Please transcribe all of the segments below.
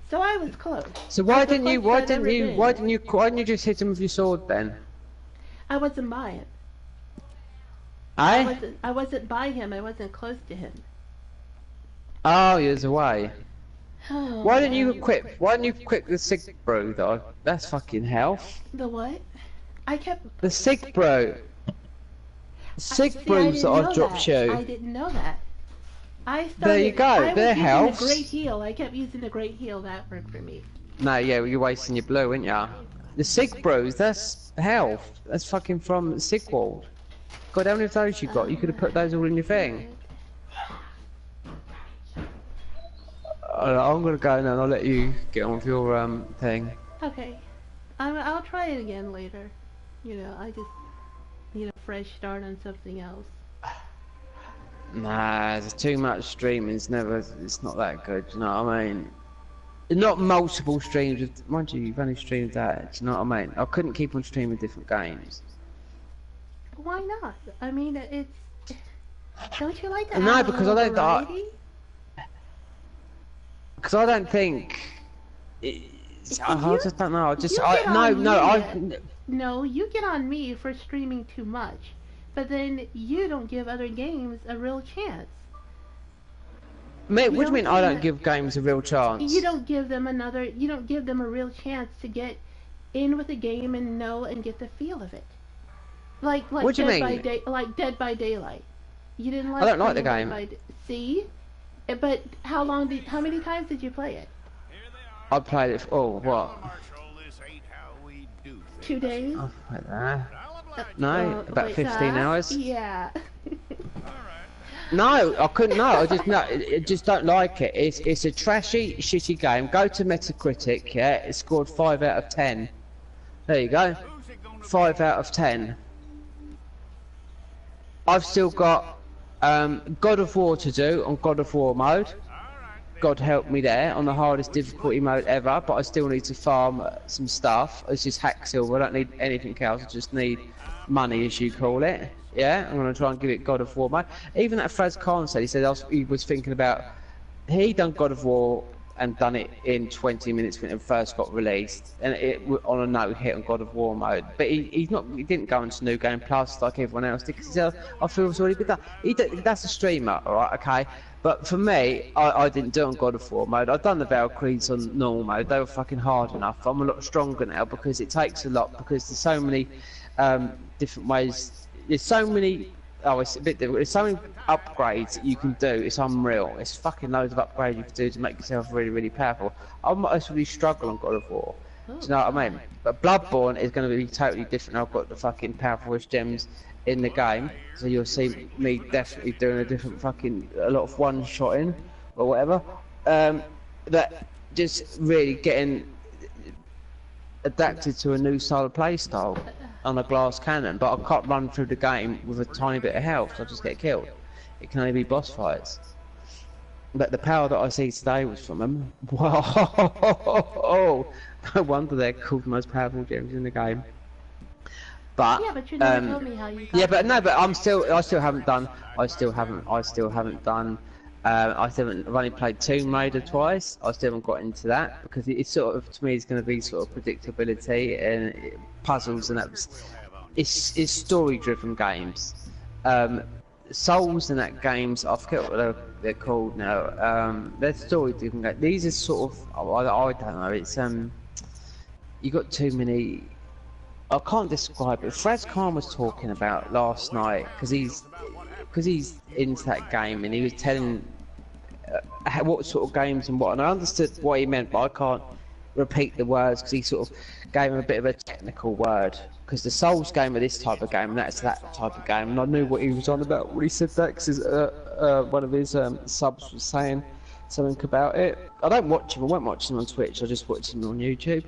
So I was close. So why didn't you just hit him with your sword then? I wasn't by him. Eh? I wasn't by him. I wasn't close to him. Oh, he was away. Oh, Why didn't you equip? Why didn't you equip the Sig Bro though? That's fucking hell. The what? I kept the Sig Bro. Sig Bros that I dropped you. I didn't know that. There you go. Their health. A great heal. I kept using a great heal. That worked for me. No, yeah, well, you're wasting your blue, ain't ya? The Sig Bros, that's health. That's fucking from Sigwald. God, how many of those you got? You could have put those all in your thing. I'm gonna go now and I'll let you get on with your thing. Okay. I'll try it again later. You know, I just need a fresh start on something else. Nah, there's too much streaming. It's not that good. You know what I mean? Not multiple streams. Mind you, you've only streamed that. Do you know what I mean? I couldn't keep on streaming different games. Why not? I mean, it's. Don't you like that? No, because I don't. Because I don't think. I just don't know. No, you get on me for streaming too much, but then you don't give other games a real chance. Mate, what do you mean I don't give games a real chance? You don't give them a real chance to get in with the game and know and get the feel of it. Like what do you mean? Like Dead by Daylight. You didn't like. I don't like the game. See, but how many times did you play it? I played it for, what? 2 days? Oh, like that. No, about 15 hours. Yeah. No, I couldn't. No, I just don't like it. It's a trashy, shitty game. Go to Metacritic. Yeah, it scored 5 out of 10. There you go. 5 out of 10. I've still got God of War to do on God of War mode. God help me there, on the hardest difficulty mode ever, but I still need to farm some stuff. It's just hack silver, I don't need anything else, I just need money, as you call it. Yeah, I'm going to try and give it God of War mode. Even that 𝐶𝐻 said, he was thinking about, he done God of War and done it in 20 minutes when it first got released, and it on a no hit on God of War mode. But he didn't go into New Game Plus like everyone else did, because he said, I feel it's already been done. That's a streamer, alright, okay? But for me, I didn't do it on God of War mode. I've done the Valkyries on normal mode. They were fucking hard enough. I'm a lot stronger now because it takes a lot, because there's so many different ways. There's so many. Oh, it's a bit difficult. There's so many upgrades that you can do. It's unreal. It's fucking loads of upgrades you can do to make yourself really, really powerful. I might really struggle on God of War. Do you know what I mean? But Bloodborne is going to be totally different. I've got the fucking powerfulest gems in the game, so you'll see me definitely doing a lot of one-shotting or whatever. That just really getting adapted to a new style of play style on a glass cannon. But I can't run through the game with a tiny bit of health, so I just get killed. It can only be boss fights. But the power that I see today was from them. Whoa! No wonder they're called the most powerful gems in the game. But yeah, but you never told me how you got but no, but I still haven't done. I've only played Tomb Raider twice. I still haven't got into that because it's sort of, to me, it's going to be sort of predictability and puzzles, and it's story-driven games. Souls and that games, I forget what they're called now. They're story-driven games. These are sort of, I don't know. It's you got too many. I can't describe it. 𝐶𝐻 was talking about last night because he's into that game, and he was telling what sort of games and what. And I understood what he meant, but I can't repeat the words because he sort of gave him a bit of a technical word. Because the Souls game are this type of game, and that's that type of game. And I knew what he was on about when he said that, because one of his subs was saying something about it. I don't watch him. I won't watch him on Twitch. I just watch him on YouTube.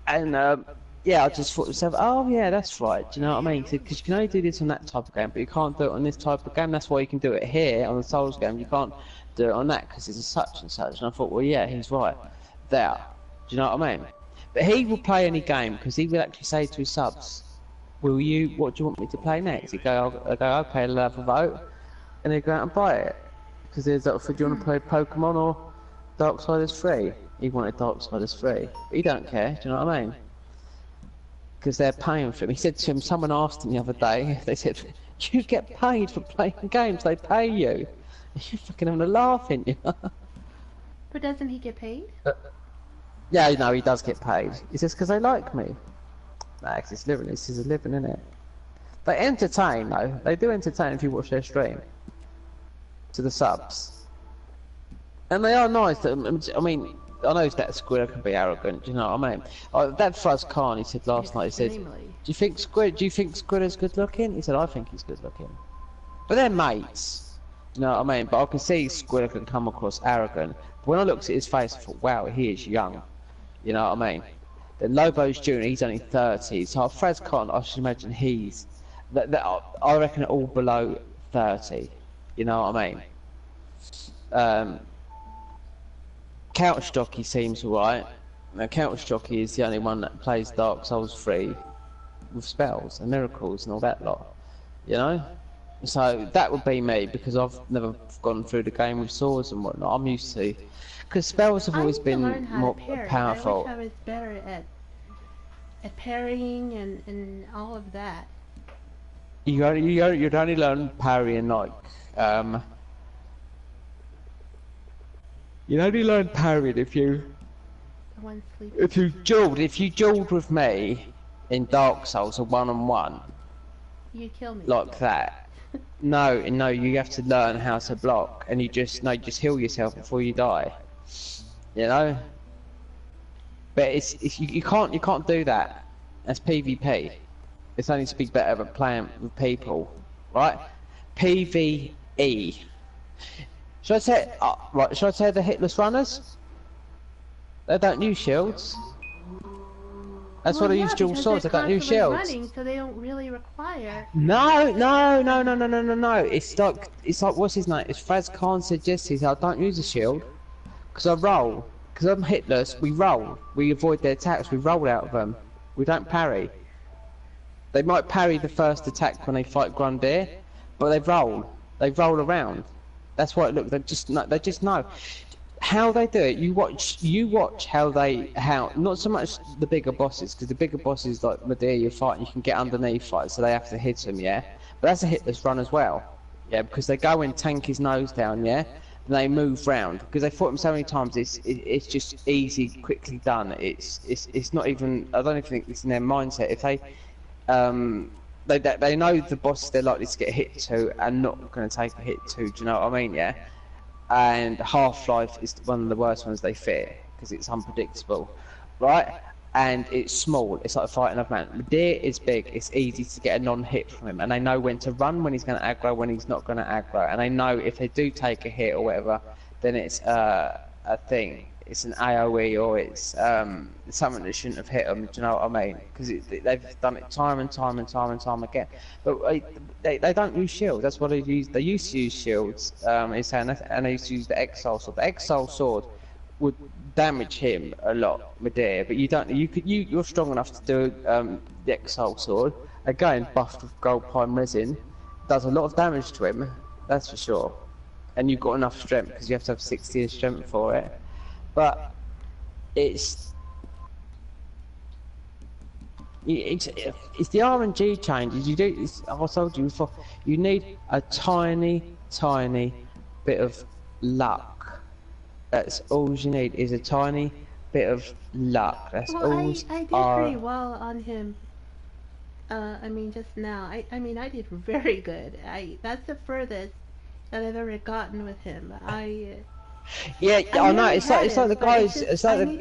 And yeah, I just thought to myself, oh yeah, that's right. Do you know what I mean? Because you can only do this on that type of game, but you can't do it on this type of game. That's why you can do it here on the Souls game. You can't do it on that because it's a such and such. And I thought, well, yeah, he's right there. Do you know what I mean? But he will play any game because he will actually say to his subs, "Will you? What do you want me to play next?" He'll go, "I'll pay a level vote," and they go out and buy it because there's like, do you want to play Pokemon or Darksiders 3? He wanted Darksiders 3. But he don't care, do you know what I mean? Because they're paying for him. He said to him, someone asked him the other day, they said, you get paid for playing games, they pay you. You're fucking having a laugh, ain't you? But doesn't he get paid? Yeah, no, he does get paid. He says, because they like me. Nah, cause it's living, this is a living, innit? They entertain, though. They do entertain if you watch their stream. To the subs. And they are nice. I mean, I know that Squid can be arrogant, do you know what I mean? That 𝐶𝐻, he said last night, he said, do you think Squid is good looking? He said, I think he's good looking. But they're mates. You know what I mean? But I can see Squid can come across arrogant. But when I looked at his face, I thought, wow, he is young. You know what I mean? Then Lobo's Jr., he's only 30. So 𝐶𝐻, I should imagine he's... I reckon all below 30. You know what I mean? 𝐂𝐡𝐚𝐧 seems alright. Now 𝐂𝐡𝐚𝐧 is the only one that plays Dark Souls 3 with spells and miracles and all that lot. You know? So that would be me, because I've never gone through the game with swords and whatnot. I'm used to... Because spells have always been more powerful. I wish I was better at parrying and all of that. You'd only learn parrying like... You'd only learn parrying if you duelled with me in Dark Souls, a one-on-one. You'd kill me. Like that. No, you have to learn how to block, and you just heal yourself before you die. You know? But you can't do that. That's PvP. It's only to be better at playing with people, right? PvE. Should I say Should I say the hitless runners? They don't use shields. That's why they use dual swords. They don't use shields. Running, so they don't really require. No. It's like what's his name? It's 𝐶𝐻 suggested I don't use a shield because I roll. Because I'm hitless. We roll. We avoid their attacks. We roll out of them. We don't parry. They might parry the first attack when they fight Grundir, but they roll. They roll around. That's why look. They just know how they do it. You watch how not so much the bigger bosses, because the bigger bosses like Medea you're fighting, you can get underneath fight, so they have to hit him, yeah. But that's a hitless run as well, yeah, because they go and tank his nose down, yeah, and they move round because they fought him so many times. It's just easy, quickly done. It's not even. I don't even think it's in their mindset. If they know the boss they're likely to get hit to and not going to take a hit to. Do you know what I mean? Yeah. And Half-Life is one of the worst ones they fear because it's unpredictable, right? And it's small. It's like fighting a man. Medea is big. It's easy to get a non-hit from him, and they know when to run, when he's going to aggro, when he's not going to aggro, and they know if they do take a hit or whatever, then it's a thing. It's an AOE or it's something that shouldn't have hit them. Do you know what I mean? Because they've done it time and time again. But they don't use shields. That's what they use. They used to use shields. And they used to use the 𝐿 sword. The 𝐿 sword would damage him a lot, Medea. But you don't. You're strong enough to do the 𝐿 sword. Again, buffed with gold prime resin, does a lot of damage to him. That's for sure. And you've got enough strength because you have to have 60 in strength for it. But it's the RNG changes. You do. I told you before. You need a tiny bit of luck. That's all you need. Is a tiny bit of luck. That's all. I did pretty well on him. I mean, just now. I mean, I did very good. That's the furthest that I've ever gotten with him. Yeah, I know. It's like the guys. It's like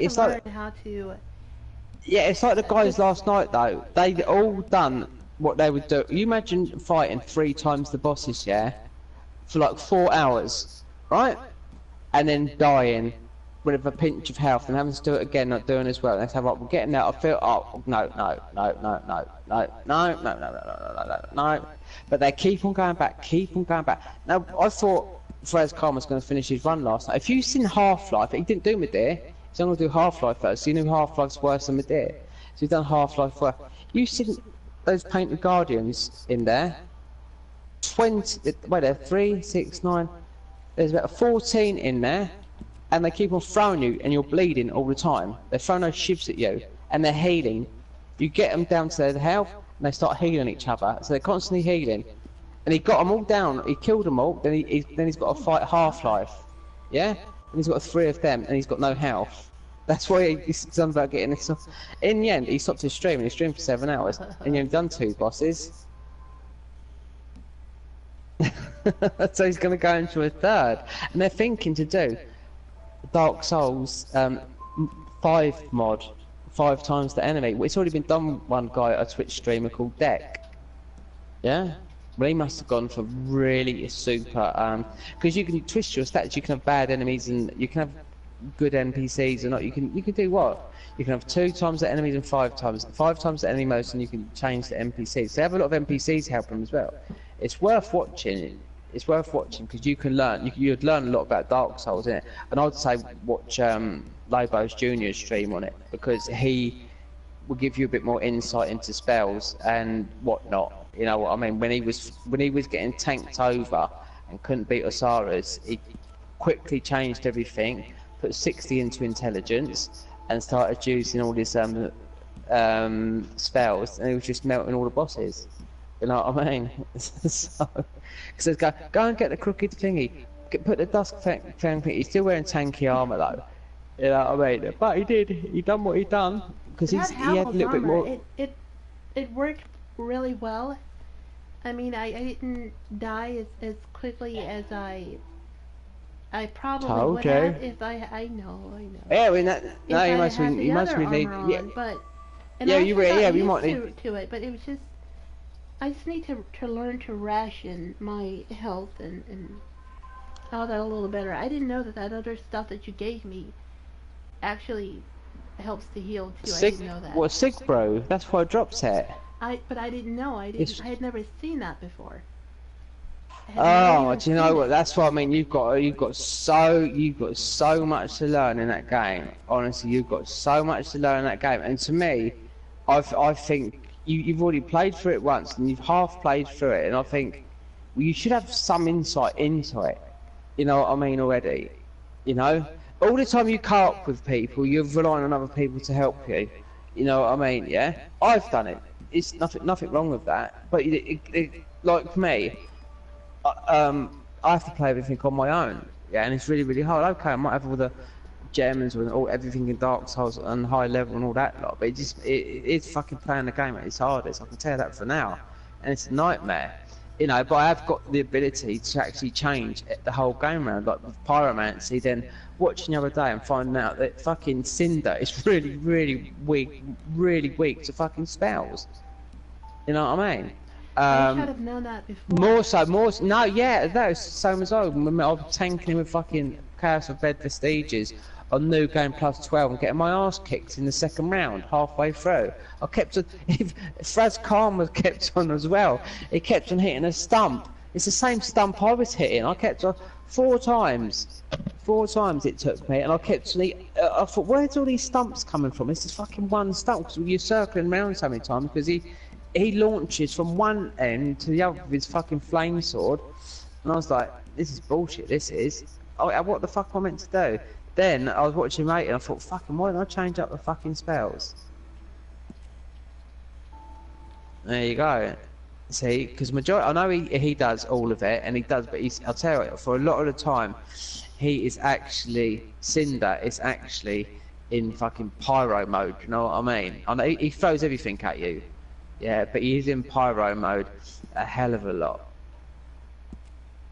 the guys last night though. They all done what they would do. You imagine fighting 3 times the bosses, yeah, for like 4 hours, right? And then dying with a pinch of health and having to do it again, not doing as well. And they say, right, we're getting there. I feel, oh no. But they keep on going back. Now I thought 𝐶𝐻 was going to finish his run last night. If you've seen Half-Life, he didn't do Medea. He's going to do Half-Life first. So you knew Half-Life's worse than Medea. So he's done Half-Life first. You've seen those painted guardians in there. 20. Wait there. 3, 6, 9. There's about 14 in there. and they keep on throwing you, and you're bleeding all the time. They're throwing those shivs at you, and they're healing. You get them down to their health, and they start healing each other. So they're constantly healing. And he got them all down. He killed them all. Then he's got to fight Half-Life. Yeah. And he's got 3 of them, and he's got no health. That's why he's done about getting this off. In the end, he stopped his stream, and he streamed for 7 hours, and you've done 2 bosses. So he's going to go into a 3rd, and they're thinking to do Dark Souls 5 mod, 5 times the enemy. Well, it's already been done. One guy, a Twitch streamer called Deck. Yeah. Well, he must have gone for really super, because you can twist your stats. You can have bad enemies, and you can have good NPCs or not. You can do what? You can have 2 times the enemies and 5 times the enemy most, and you can change the NPCs. So they have a lot of NPCs helping them as well. It's worth watching. It's worth watching because you can learn. You'd learn a lot about Dark Souls in it. And I'd say watch 𝐿𝐵𝐯𝐻𝑗r Jr.'s stream on it because he will give you a bit more insight into spells and whatnot. You know what I mean? When he was getting tanked over and couldn't beat Osiris, he quickly changed everything. Put 60 into intelligence and started using all his spells, and he was just melting all the bosses. You know what I mean? So, because go and get the crooked thingy, put the dusk thing. He's still wearing tanky armor though. You know what I mean? But he done what he done because he had a little bit more. It worked really well. I mean, I didn't die as quickly as I probably would have if I know. Yeah, I mean you must be needing. Yeah, but yeah, you might need to it, but it was just I just need to learn to ration my health and all that a little better. I didn't know that other stuff that you gave me actually helps to heal too. I didn't know that. Well, 𝐶𝐸, that's why I dropped it. But I didn't know. I had never seen that before. Oh, do you know what? That's what I mean. You've got so much to learn in that game. Honestly, you've got so much to learn in that game. And to me, I think you've already played through it once, and you've half played through it. And I think you should have some insight into it. You know what I mean already? You know, all the time you co-op with people, you're relying on other people to help you. You know what I mean? Yeah, I've done it. It's nothing wrong with that. But like me. I have to play everything on my own, yeah, and it's really hard. Okay, I might have all the gems and everything in Dark Souls and high level and all that lot, but it's fucking playing the game at its hardest. I can tell you that for now, and it's a nightmare, you know. But I have got the ability to actually change the whole game around, like with pyromancy. Then watching the other day and finding out that fucking Cinder is really weak to fucking spells. You know what I mean? I should have known that before. No, yeah, that was the same as I was tanking him with fucking Chaos of Bed Vestiges on New Game Plus 12 and getting my ass kicked in the 2nd round, halfway through. I kept on, Fraz Khan was kept on as well. He kept on hitting a stump. It's the same stump I was hitting. I kept on 4 times. 4 times it took me, and I kept on, I thought, where's all these stumps coming from? It's just fucking one stump, because you're circling around so many times, because he launches from one end to the other with his fucking flame sword, and I was like, this is bullshit, this is. Oh, what the fuck am I meant to do? Then I was watching mate and I thought, fucking why don't I change up the fucking spells? There you go. See, because majority, I know he does all of it, and he does, but I'll tell you, for a lot of the time, he is actually, Cinder is actually in fucking pyro mode, you know what I mean? I know he throws everything at you. Yeah, but he's in pyro mode a hell of a lot.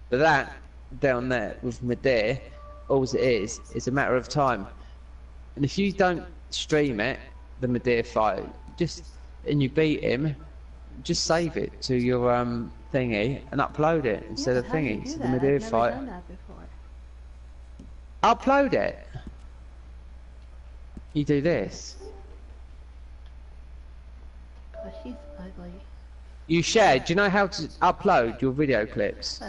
But that down there with 𝐸𝐸𝐸, all it is a matter of time. And if you don't stream it, the 𝐸𝐸𝐸 fight, and you beat him, just save it to your thingy and upload it instead of thingy. So the 𝐸𝐸𝐸 fight. Done that before. Upload it. You do this. Oh, she's ugly. You share. Do you know how to upload your video clips?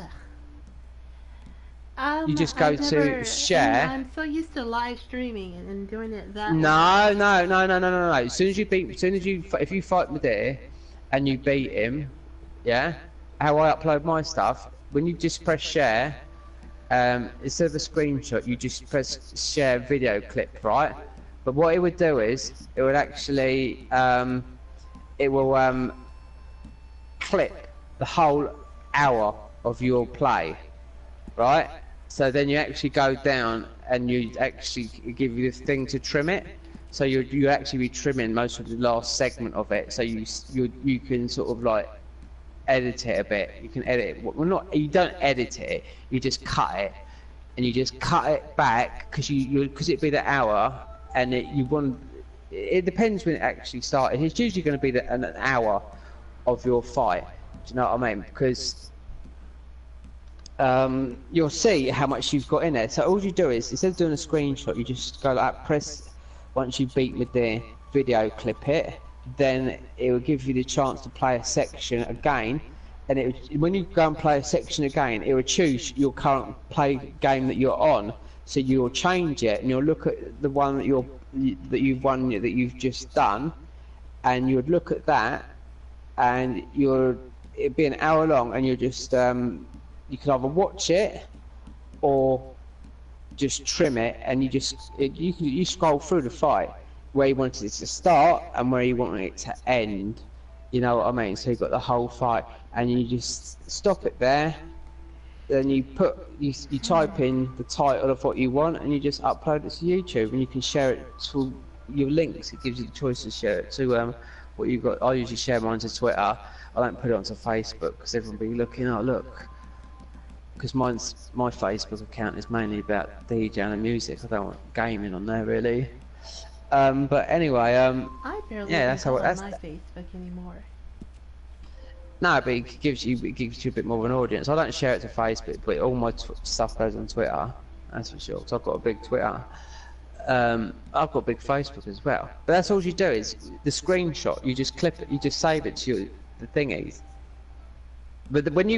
You just go to share. I'm so used to live streaming and doing it that way. No. As soon as you if you fight 𝐸𝐸𝐸 and you beat him, yeah. How I upload my stuff, when you just press share, instead of a screenshot, you just press share video clip, right? But what it would do is, it would actually, it will clip the whole hour of your play, right? So then you actually go down and you actually give you this thing to trim it. So you actually be trimming most of the last segment of it. So you can sort of like edit it a bit. You can edit it. Well, not you don't edit it. You just cut it, and you just cut it back because it'd be the hour, and you want. It depends when it actually started. It's usually going to be an hour of your fight. Do you know what I mean? Because you'll see how much you've got in there. So all you do is, instead of doing a screenshot, you just go like press, once you beat with the video clip it, then it will give you the chance to play a section again, and when you go and play a section again, it will choose your current play game that you're on, so you'll change it and you'll look at the one that you've just done, and you would look at that, and it'd be an hour long, and you'll just you can either watch it or just trim it, and you scroll through the fight where you wanted it to start and where you want it to end. You know what I mean? So you've got the whole fight, and you just stop it there. Then you type in the title of what you want, and you just upload it to YouTube, and you can share it to your links. It gives you the choice to share it to what you got. I usually share mine to Twitter. I don't put it onto Facebook because everyone will be looking. Oh look. Because my Facebook account is mainly about DJing and music. I don't want gaming on there really. But anyway, I barely that's on how my Facebook anymore. No, but it gives you a bit more of an audience. I don't share it to Facebook, but all my stuff goes on Twitter. That's for sure. Because I've got a big Twitter. I've got a big Facebook as well. But that's all you do is the screenshot. You just clip it. You just save it to the thingies. But when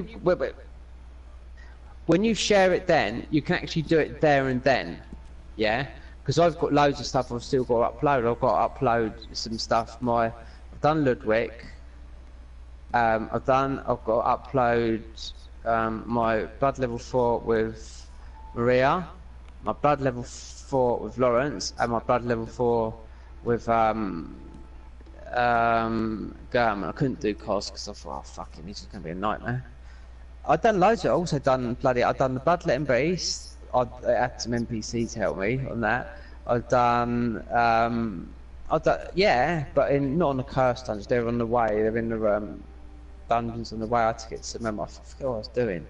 you share it, then you can actually do it there and then, yeah. Because I've got loads of stuff I've still got to upload. I've got to upload some stuff. I've done Ludwig. I've got to upload my blood level 4 with Maria, my blood level 4 with Lawrence, and my blood level 4 with German. I couldn't do COS because I thought, oh fucking, this is gonna be a nightmare. I've done loads of it. I've done the Bloodletting Beast. I had some NPCs to help me on that. I've done, yeah, but not on the curse dungeons. They're on the way. They're in the dungeons on the way. I had to get some. I forgot what I was doing.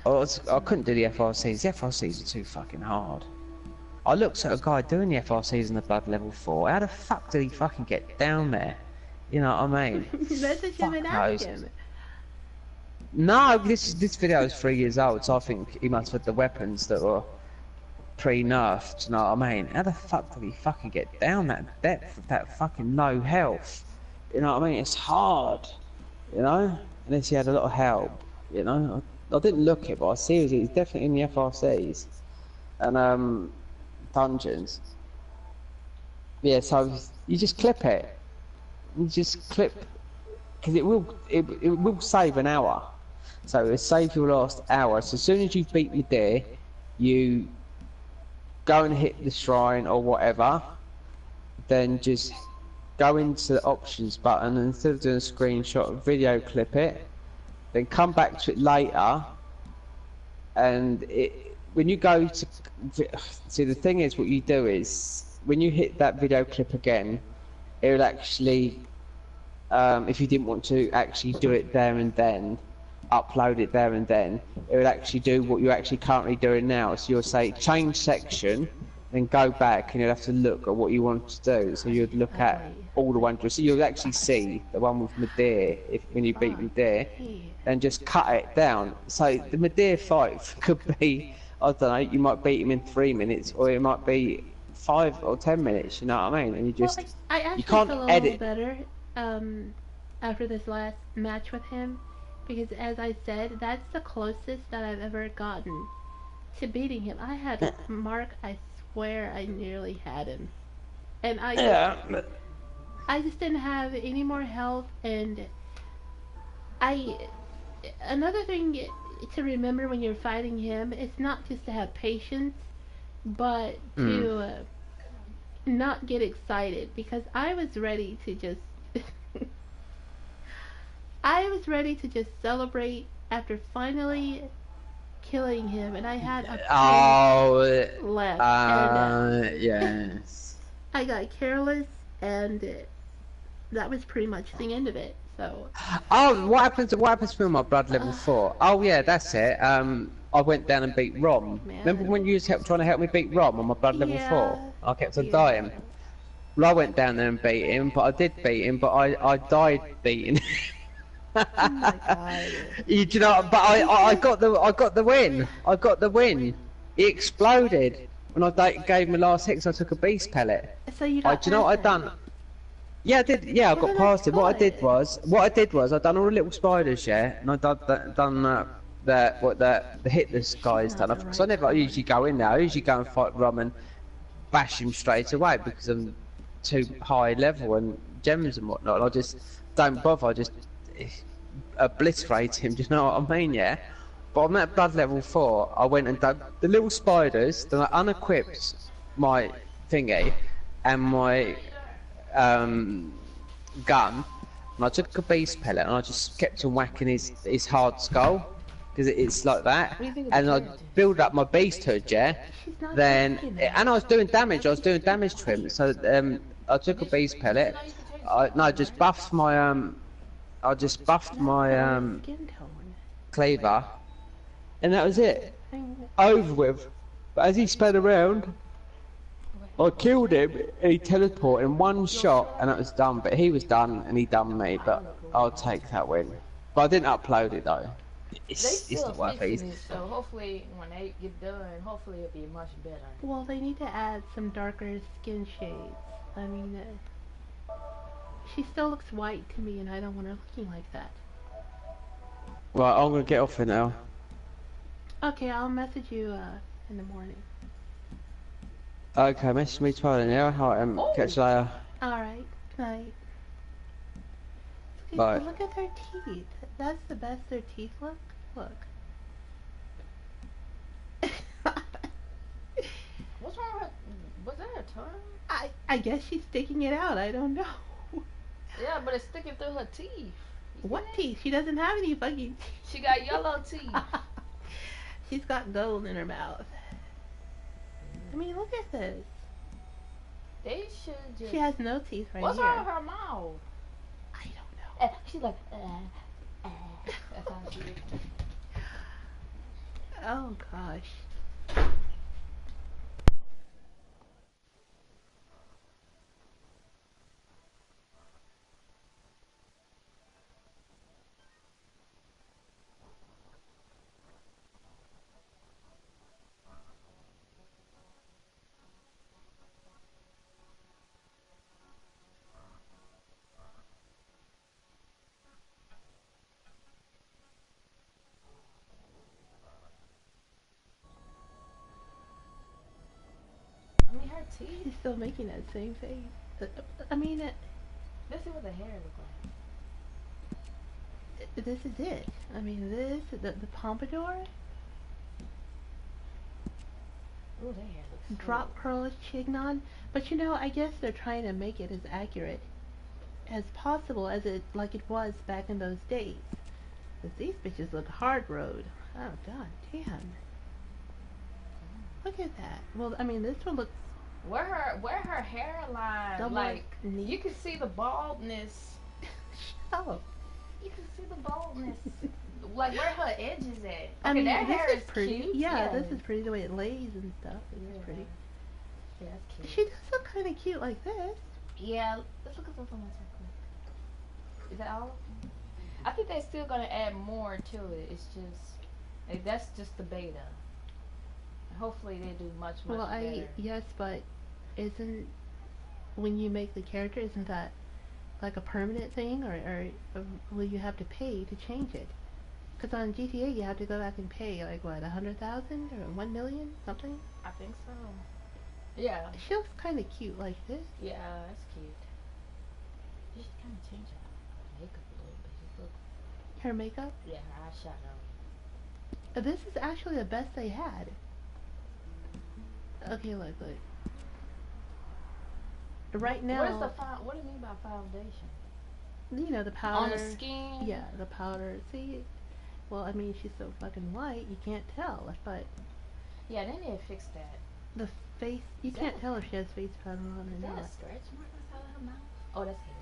I couldn't do the FRCs. The FRCs are too fucking hard. I looked at a guy doing the FRCs in the blood level 4. How the fuck did he fucking get down there? You know what I mean? Message him and ask him. No, this video is 3 years old, so I think he must have the weapons that were pre-nerfed. You know what I mean? How the fuck did he fucking get down that depth with that fucking no health? You know what I mean? It's hard, you know. Unless he had a lot of help, you know. I didn't look it, but I see he's definitely in the FRCs and dungeons. Yeah, so you just clip it. You just clip, because it will save an hour. So it'll save your last hour. So as soon as you beat me there, you go and hit the shrine or whatever. Then just go into the options button, and instead of doing a screenshot, video clip it. Then come back to it later. And when you go to see, the thing is, what you do is when you hit that video clip again, it will actually, if you didn't want to actually do it there and then, upload it there and then, it would actually do what you're actually currently doing now. So you'll say change section, then go back, and you'll have to look at what you want to do. So you'd look at all the ones. So you'll actually see the one with Medea, when you beat Medea, and just cut it down. So the Medea fight could be, I don't know, you might beat him in 3 minutes, or it might be 5 or 10 minutes. You know what I mean? And you just, I actually you can't feel a edit. little better after this last match with him, because as I said, that's the closest that I've ever gotten to beating him. I had Mark, I swear I nearly had him, and I just didn't have any more health, and another thing to remember when you're fighting him, it's not just to have patience, but to not get excited, because I was ready to just I was ready to just celebrate after finally killing him, and I had a left, and yes. I got careless, and that was pretty much the end of it. So. Oh, what happens? What happens with my blood level 4? Oh yeah, that's it. I went down and beat Rom. Man. Remember when you was trying to help me beat Rom on my blood level 4? I kept on Yeah. dying. Well, I went down there and beat him, but I did beat him, but I died beating him. Oh my god. You know, but I got the win. I got the win. He exploded when I gave him the last hit. So I took a beast pellet. So you got Do you know what I done? Yeah, I did. Yeah, I got past it. What I did was I done all the little spiders, yeah, and I done the hitless guys done. Because I never usually go in there. I usually go and fight Rum and bash him straight away because I'm too high level and gems and whatnot. And I just don't bother. I just obliterate him. Do you know what I mean? Yeah. But on that blood level 4, I went and done the little spiders. Then I unequipped my thingy and my gun, and I took a beast pellet and I just kept on whacking his hard skull because it's like that, and I build up my beast hood, yeah. Then and I was doing damage. I was doing damage to him. So I took a beast pellet. I just buffed my cleaver, and that was it. Over with. But as he sped around, I killed him and he teleported in one shot and it was done. But he was done and he done me, but I'll take that win. But I didn't upload it though. It's not worth it. So hopefully when they get done, hopefully it'll be much better. Well, they need to add some darker skin shades. I mean, she still looks white to me and I don't want her looking like that. Right, I'm gonna get off it now. Okay, I'll message you in the morning. Okay, message me tomorrow then, yeah? Alright, catch you later. Alright, good night. Bye. Look at their teeth. That's the best their teeth look. Look. What's wrong with her? Was that her tongue? I guess she's sticking it out. I don't know. Yeah, but it's sticking through her teeth. What teeth? She doesn't have any fucking teeth. She got yellow teeth. She's got gold in her mouth. I mean, look at this. They should just... She has no teeth right What's here. wrong with her mouth? I don't know. She's like, That's how she is. Oh gosh. I mean, her teeth. She's still making that same face. I mean, Let's see what the hair look like. this is it. I mean, the pompadour, Ooh, that hair looks drop curlish chignon. But you know, I guess they're trying to make it as accurate as possible as like it was back in those days. Cause these bitches look hard road. Oh god damn. Look at that. Well, I mean, this one looks Where her hairline, double like, knee. you can see the baldness. Oh, You can see the baldness. Like, where her edge is at. Okay, I mean, that this hair is pretty. cute. Yeah, this is pretty. The way it lays and stuff. This is pretty. Yeah, that's cute. She does look kind of cute like this. Yeah, let's look at this one real quick. Is that all? I think they're still gonna add more to it. It's just, like, that's just the beta. Hopefully they do much Well, better. yes, but isn't when you make the character, isn't that like a permanent thing, or will you have to pay to change it? Because on GTA you have to go back and pay like what, 100,000 or 1 million something. I think so. Yeah. She looks kind of cute like this. Yeah, that's cute. You should kind of change her makeup a little bit. Just look. Her makeup? Yeah, her eyeshadow. This is actually the best they had. Okay, look. Right now. Where's the what do you mean by foundation? You know, the powder. On the skin? Yeah, the powder. See? Well, I mean, she's so fucking white, you can't tell, but... Yeah, they need to fix that. The face, you can't tell if she has face powder on or Is that not. a scratch mark on her mouth? Oh, that's hair.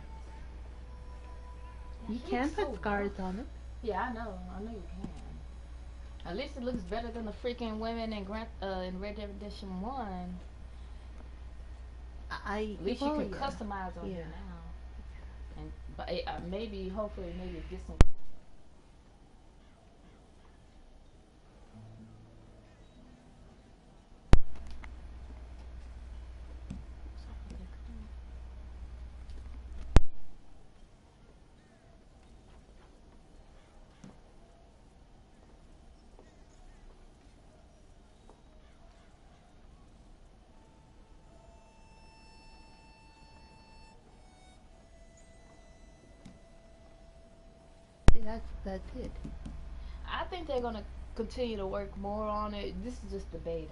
You can put scars on it. Yeah, I know you can. At least it looks better than the freaking women in Red Dead Redemption 1. At least you can customize on here now. And but maybe, hopefully, maybe this one. That's it. I think they're gonna continue to work more on it. This is just the beta.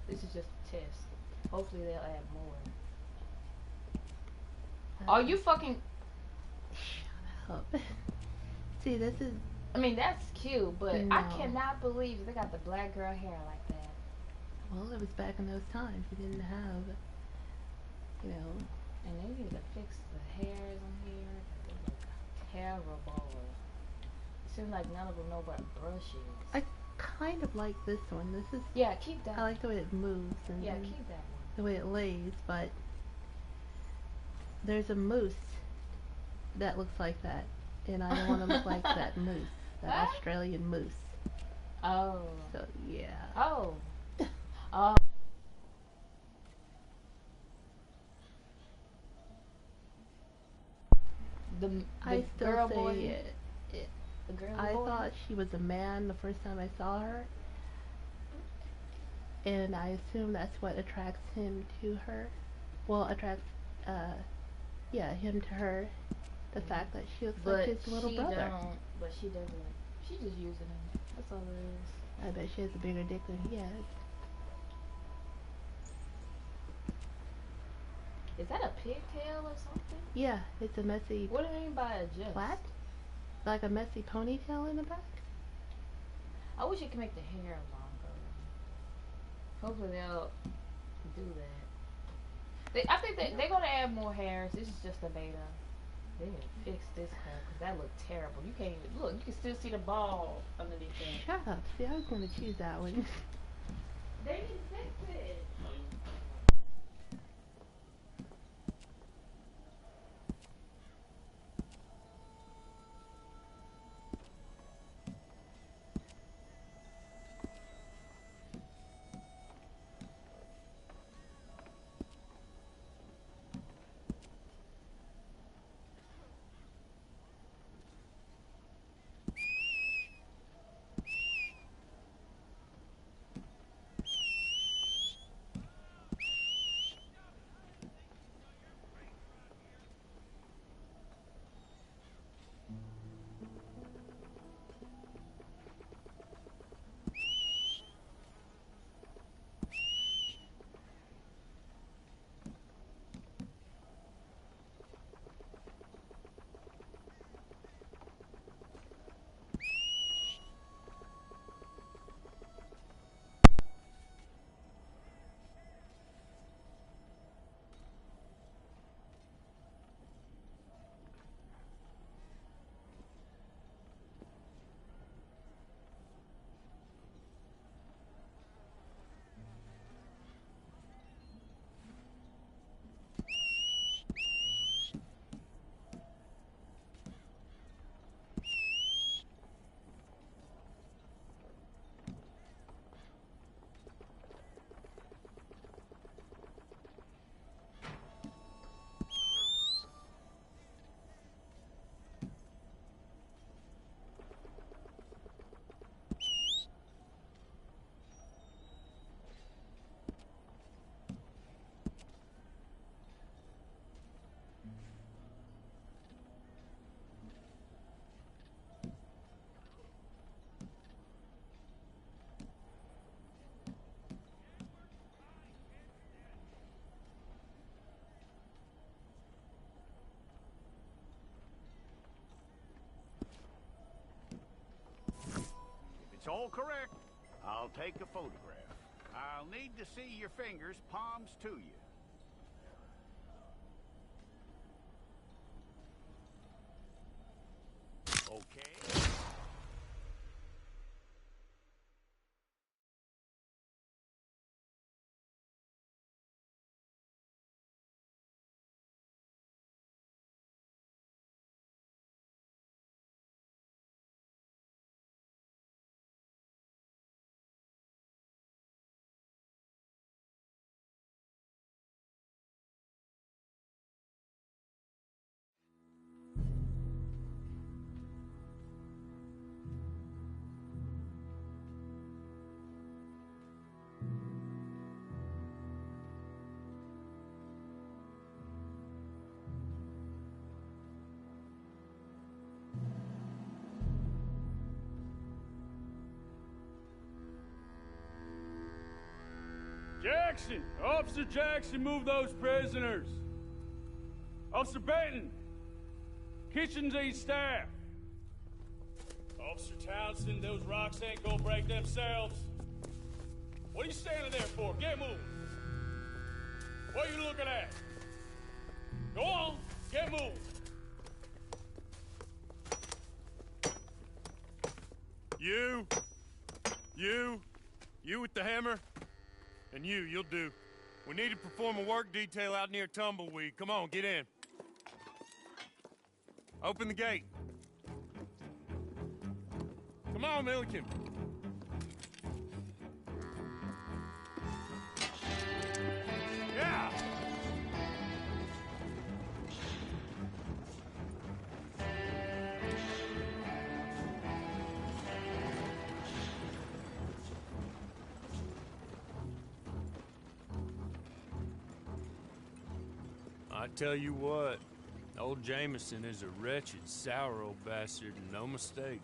This is just a test. Hopefully they'll add more. Are you fucking? Shut up. See, this is. I mean, that's cute, but no. I cannot believe they got the black girl hair like that. Well, it was back in those times. We didn't have, you know. And they need to fix the hairs on here. They look terrible. It seems like none of them know about brushes. I kind of like this one. This is. Yeah, keep that. I like the way it moves and yeah, keep that one. The way it lays, but there's a moose that looks like that, and I don't want to look like that moose, that Australian moose. Oh. So yeah. Oh. Oh. I still girl say boy, it. The girl I boy? thought she was a man the first time I saw her, and I assume that's what attracts him to her. Well, attracts, him to her. The fact that she looks like his little brother. But she doesn't. She's just using him. That's all it is. I bet she has a bigger dick than he has. Is that a pigtail or something? Yeah, it's a messy. What do you mean by a just? Flat? Like a messy ponytail in the back? I wish you could make the hair longer. Hopefully they'll do that. I think they're gonna add more hairs. This is just a beta. They need to fix this hair because that looked terrible. You can't even look. You can still see the ball underneath it. Shut up. See, I was gonna choose that one. They need to fix it. all correct. I'll take a photograph. I'll need to see your fingers, palms to you. Okay. Jackson! Officer Jackson, move those prisoners! Officer Benton! Kitchen's these staff! Officer Townsend, those rocks ain't gonna break themselves. What are you standing there for? Get moving! What are you looking at? Go on, get moving! You with the hammer? And you'll do. We need to perform a work detail out near Tumbleweed. Come on, get in. Open the gate. Come on, Milliken. Yeah! I tell you what, old Jameson is a wretched, sour old bastard, and no mistake.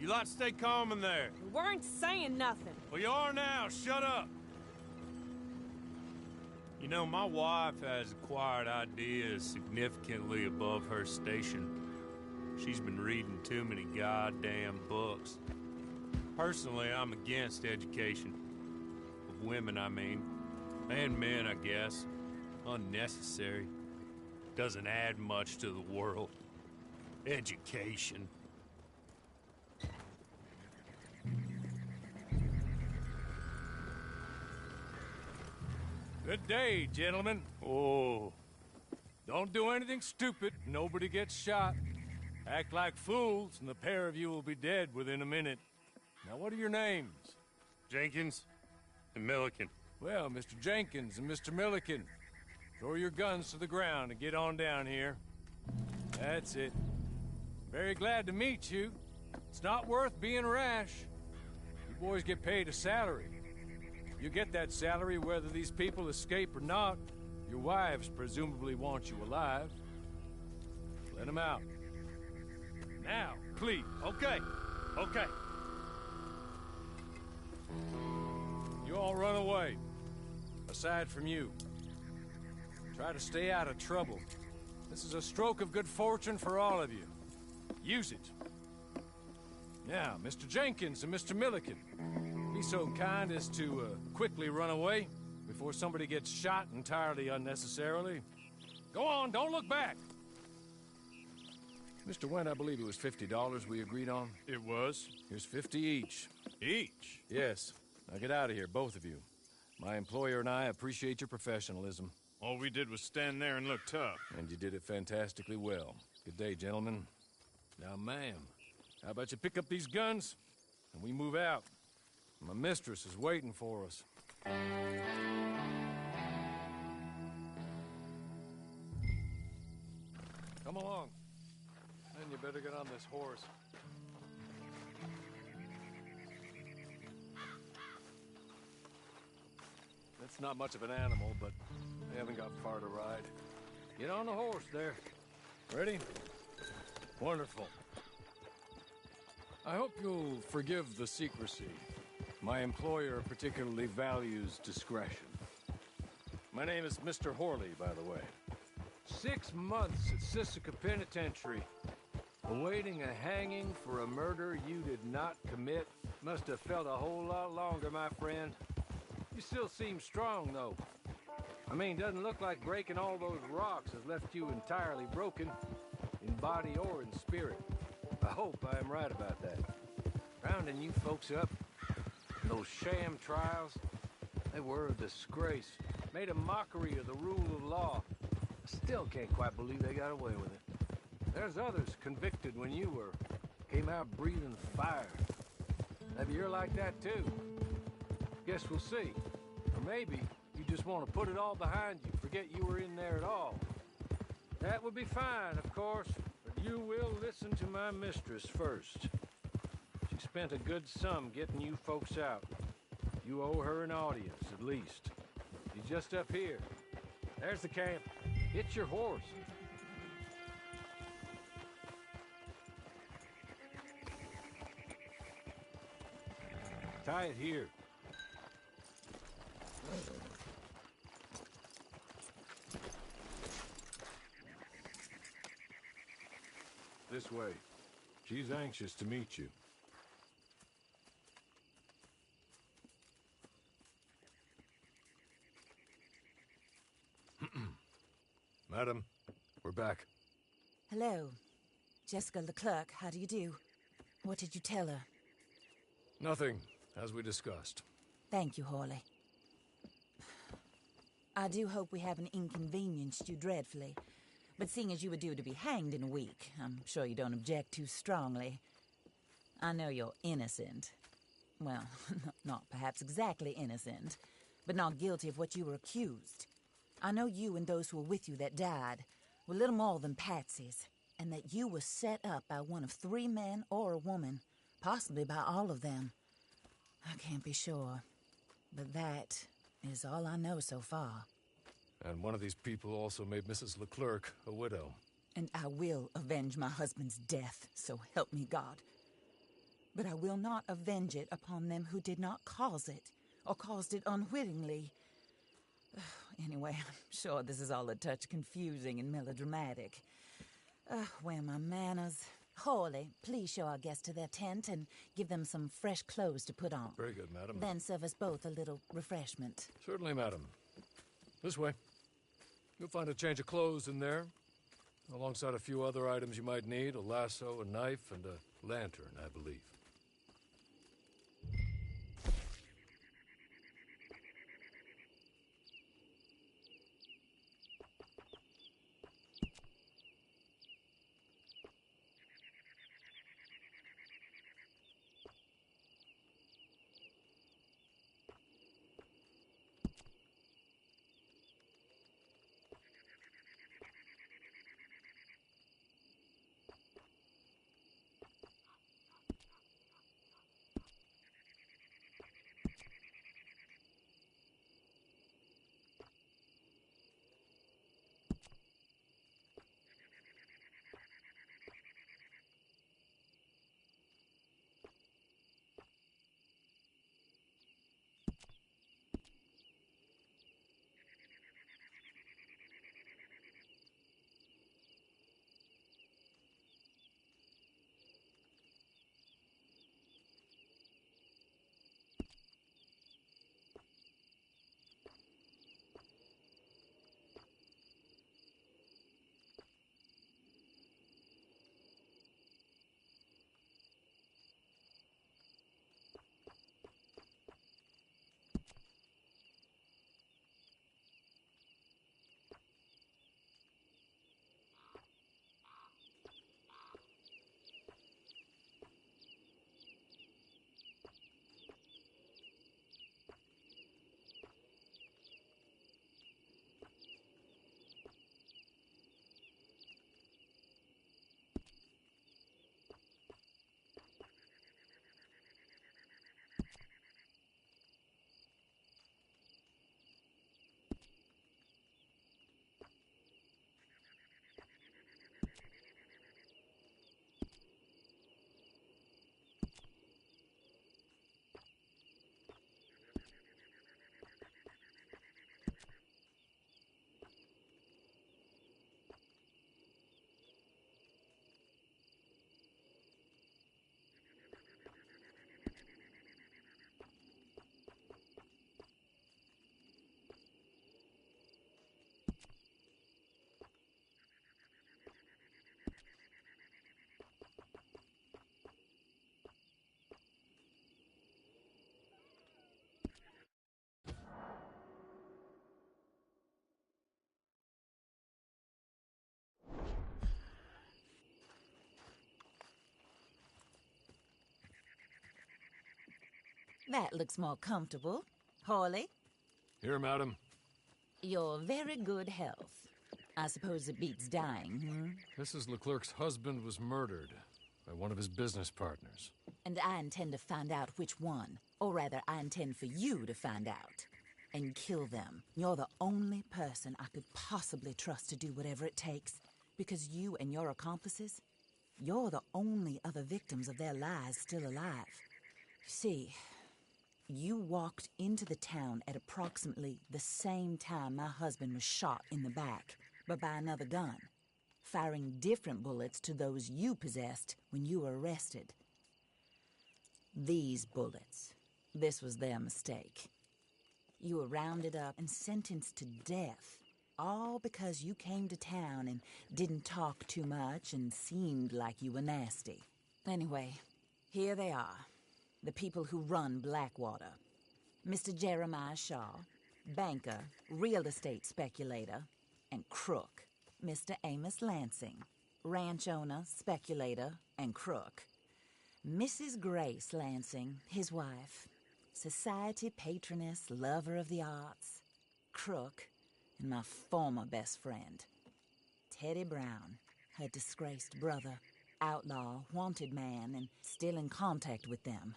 You lot stay calm in there. We weren't saying nothing. Well, you are now. Shut up. You know, my wife has acquired ideas significantly above her station. She's been reading too many goddamn books. Personally, I'm against education. Of women, I mean. And men, I guess. Unnecessary. Doesn't add much to the world. Education. Good day, gentlemen. Oh. Don't do anything stupid. Nobody gets shot. Act like fools, and the pair of you will be dead within a minute. Now, what are your names? Jenkins and Milliken. Well, Mr. Jenkins and Mr. Milliken, throw your guns to the ground and get on down here. That's it. Very glad to meet you. It's not worth being rash. You boys get paid a salary. You get that salary whether these people escape or not. Your wives presumably want you alive. Let them out. Now, please. Okay. You all run away. Aside from you. Try to stay out of trouble. This is a stroke of good fortune for all of you. Use it. Now, Mr. Jenkins and Mr. Milliken, be so kind as to quickly run away before somebody gets shot entirely unnecessarily. Go on, don't look back. Mr. Wendt, I believe it was $50 we agreed on. It was. Here's 50 each. Each? Yes. Now get out of here, both of you. My employer and I appreciate your professionalism. All we did was stand there and look tough. And you did it fantastically well. Good day, gentlemen. Now, ma'am, how about you pick up these guns and we move out? My mistress is waiting for us. Come along. And you better get on this horse. It's not much of an animal, but they haven't got far to ride. Get on the horse there. Ready? Wonderful. I hope you'll forgive the secrecy. My employer particularly values discretion. My name is Mr. Horley, by the way. 6 months at 𝐶𝐸𝐶𝐸 Penitentiary, awaiting a hanging for a murder you did not commit. Must have felt a whole lot longer, my friend. You still seem strong, though. I mean, doesn't look like breaking all those rocks has left you entirely broken, in body or in spirit. I hope I am right about that. Rounding you folks up, those sham trials, they were a disgrace. Made a mockery of the rule of law. I still can't quite believe they got away with it. There's others convicted when you were. Came out breathing fire. Maybe you're like that too. Guess we'll see. Or maybe you just want to put it all behind you, forget you were in there at all. That would be fine, of course, but you will listen to my mistress first. She spent a good sum getting you folks out. You owe her an audience, at least. She's just up here. There's the camp. It's your horse. Tie it here. This way. She's anxious to meet you. Madam, we're back. Hello. Jessica Leclerc, how do you do? What did you tell her? Nothing, as we discussed. Thank you, Hawley. I do hope we haven't inconvenienced you dreadfully. But seeing as you were due to be hanged in a week, I'm sure you don't object too strongly. I know you're innocent. Well, not perhaps exactly innocent, but not guilty of what you were accused. I know you and those who were with you that died were little more than patsies, and that you were set up by one of 3 men or a woman, possibly by all of them. I can't be sure, but that is all I know so far. And one of these people also made Mrs. Leclerc a widow. And I will avenge my husband's death, so help me God. But I will not avenge it upon them who did not cause it, or caused it unwittingly. Anyway, I'm sure this is all a touch confusing and melodramatic. Where are my manners? Hawley, please show our guests to their tent and give them some fresh clothes to put on. Very good, madam. Then serve us both a little refreshment. Certainly, madam. This way. You'll find a change of clothes in there, alongside a few other items you might need, a lasso, a knife, and a lantern, I believe. That looks more comfortable. Hawley, Here, madam. your very good health. I suppose it beats dying, Mrs. Leclerc's husband was murdered by one of his business partners. And I intend to find out which one. Or rather, I intend for you to find out. And kill them. You're the only person I could possibly trust to do whatever it takes. Because you and your accomplices, you're the only other victims of their lies still alive. You see, you walked into the town at approximately the same time my husband was shot in the back, but by another gun, firing different bullets to those you possessed when you were arrested. These bullets, this was their mistake. You were rounded up and sentenced to death, all because you came to town and didn't talk too much and seemed like you were nasty. Anyway, here they are, the people who run Blackwater. Mr. Jeremiah Shaw, banker, real estate speculator, and crook. Mr. Amos Lansing, ranch owner, speculator, and crook. Mrs. Grace Lansing, his wife, society patroness, lover of the arts, crook, and my former best friend. Teddy Brown, her disgraced brother, outlaw, wanted man, and still in contact with them.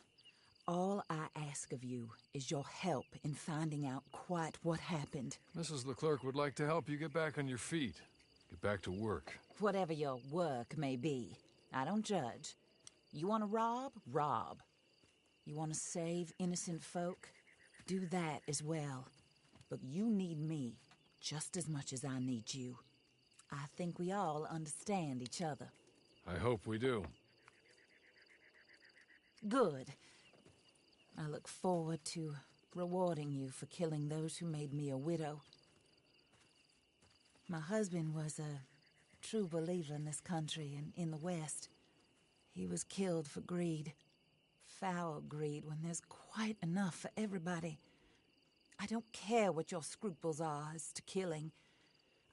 All I ask of you is your help in finding out quite what happened. Mrs. Leclerc would like to help you get back on your feet. Get back to work. Whatever your work may be, I don't judge. You want to rob? Rob. You want to save innocent folk? Do that as well. But you need me just as much as I need you. I think we all understand each other. I hope we do. Good. I look forward to rewarding you for killing those who made me a widow. My husband was a true believer in this country and in the West. He was killed for greed. Foul greed when there's quite enough for everybody. I don't care what your scruples are as to killing.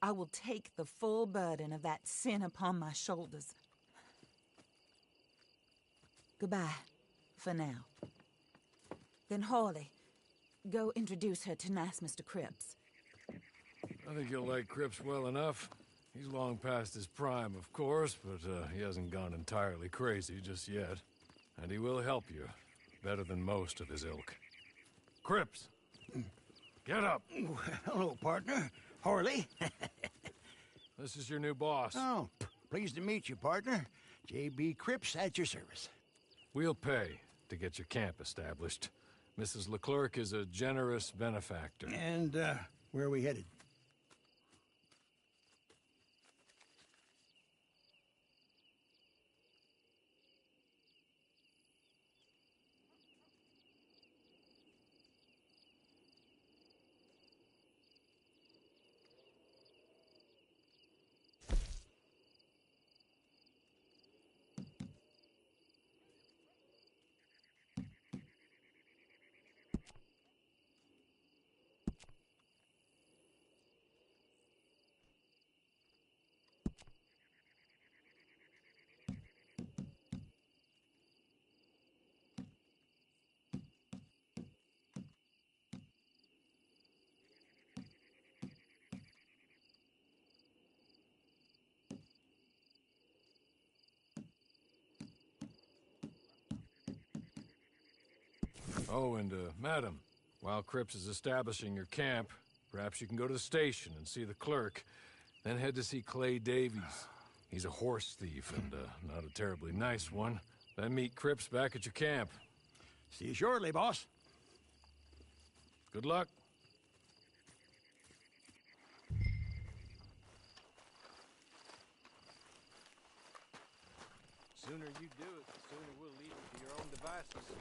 I will take the full burden of that sin upon my shoulders. Goodbye, for now. Then Hawley, go introduce her to nice Mr. Cripps. I think you'll like Cripps well enough. He's long past his prime, of course, but he hasn't gone entirely crazy just yet. And he will help you, better than most of his ilk. Cripps! Get up! Hello, partner. Harley. This is your new boss. Oh, pleased to meet you, partner. J.B. Cripps at your service. We'll pay to get your camp established. Mrs. Leclerc is a generous benefactor. And, where are we headed? Oh, and, madam, while Cripps is establishing your camp, perhaps you can go to the station and see the clerk, then head to see Clay Davies. He's a horse thief and, not a terribly nice one. Then meet Cripps back at your camp. See you shortly, boss. Good luck. Sooner you do it, the sooner we'll leave it to your own devices.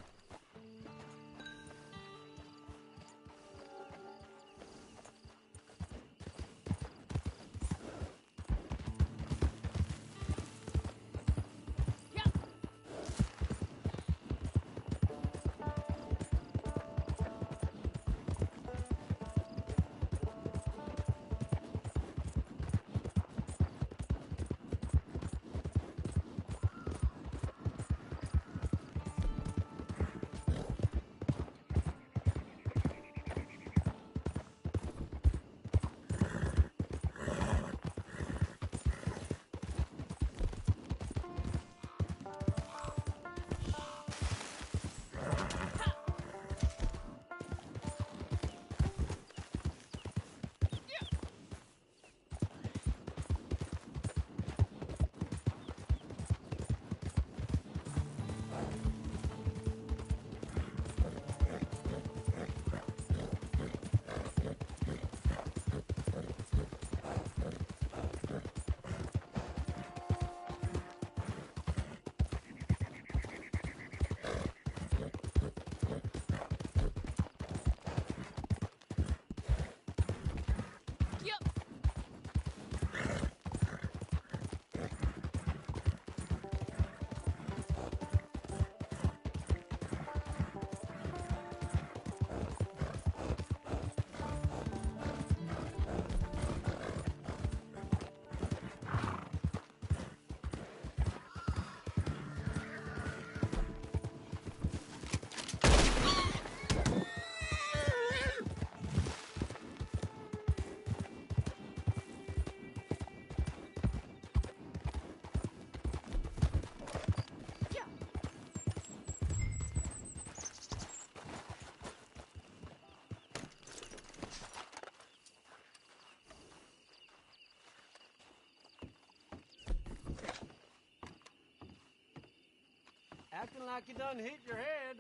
Acting like you done hit your head.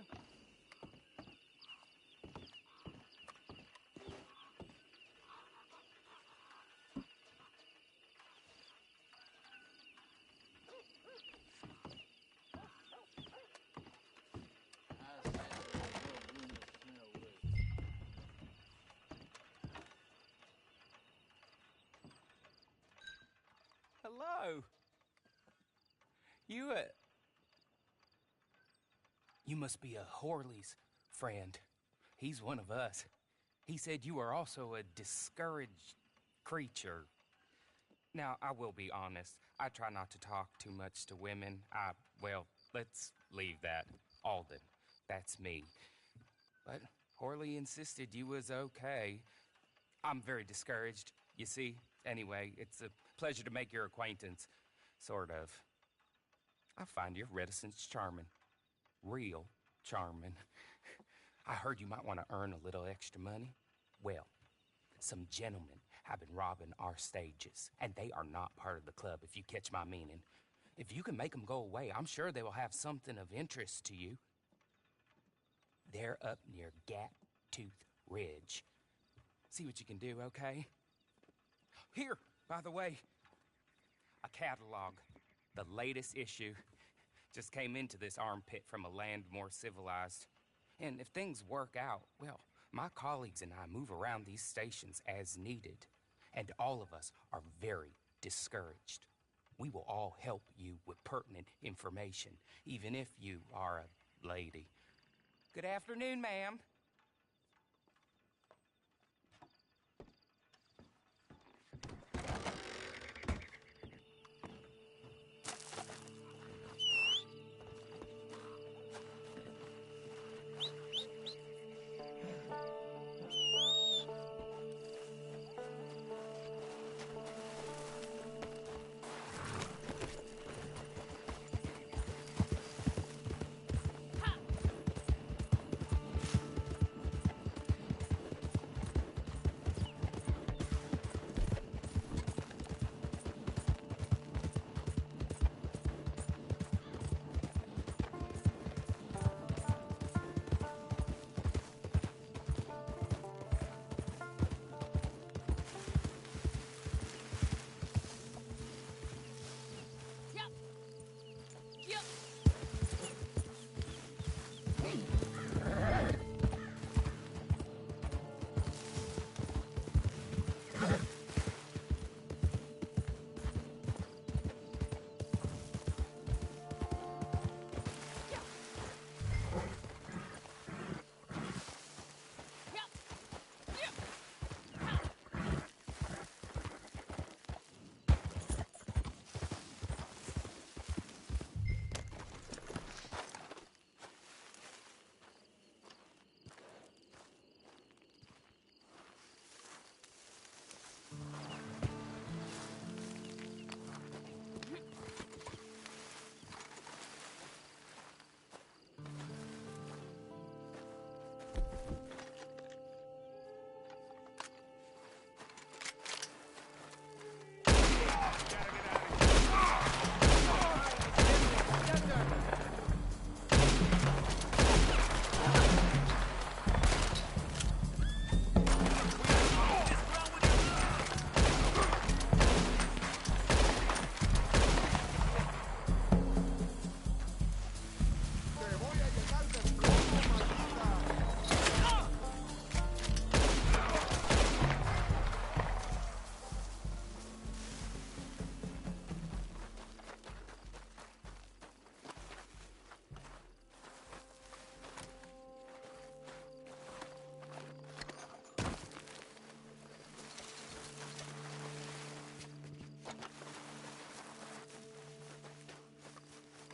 Hello. You must be a Horley's friend. He's one of us. He said you are also a discouraged creature. Now, I will be honest. I try not to talk too much to women. Well, let's leave that. Alden, that's me. But Horley insisted you was okay. I'm very discouraged, you see. Anyway, it's a pleasure to make your acquaintance. Sort of. I find your reticence charming. Real charming. I heard you might want to earn a little extra money. Well, some gentlemen have been robbing our stages, and they are not part of the club, if you catch my meaning. If you can make them go away, I'm sure they will have something of interest to you. They're up near Gap-Tooth Ridge. See what you can do, okay? Here, by the way, a catalog. The latest issue. Just came into this armpit from a land more civilized. And if things work out, well, my colleagues and I move around these stations as needed. And all of us are very discouraged. We will all help you with pertinent information, even if you are a lady. Good afternoon, ma'am.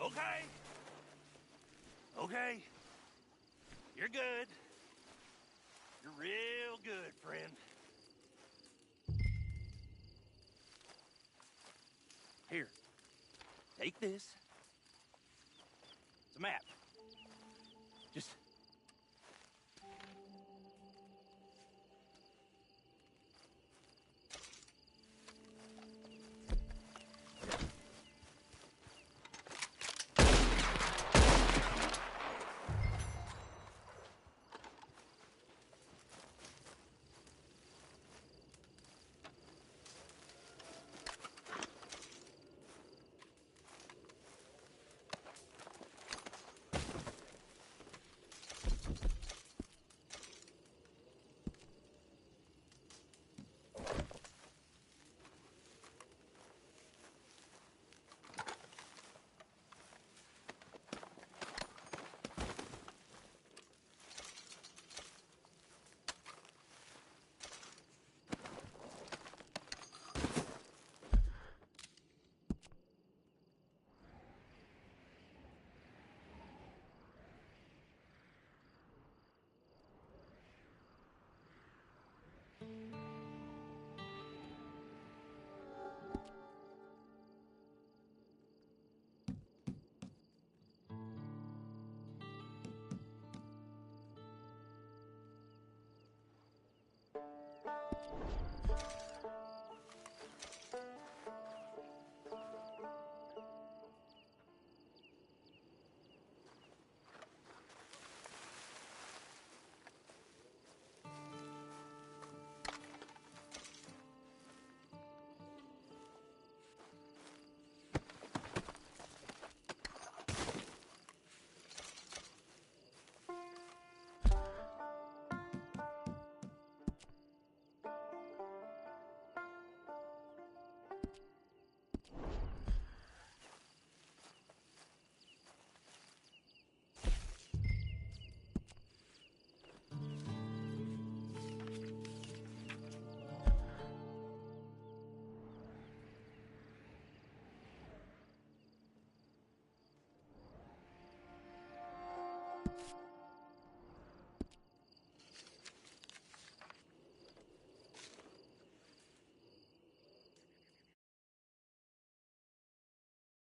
Okay. Okay. You're good. You're real good, friend. Here. Take this.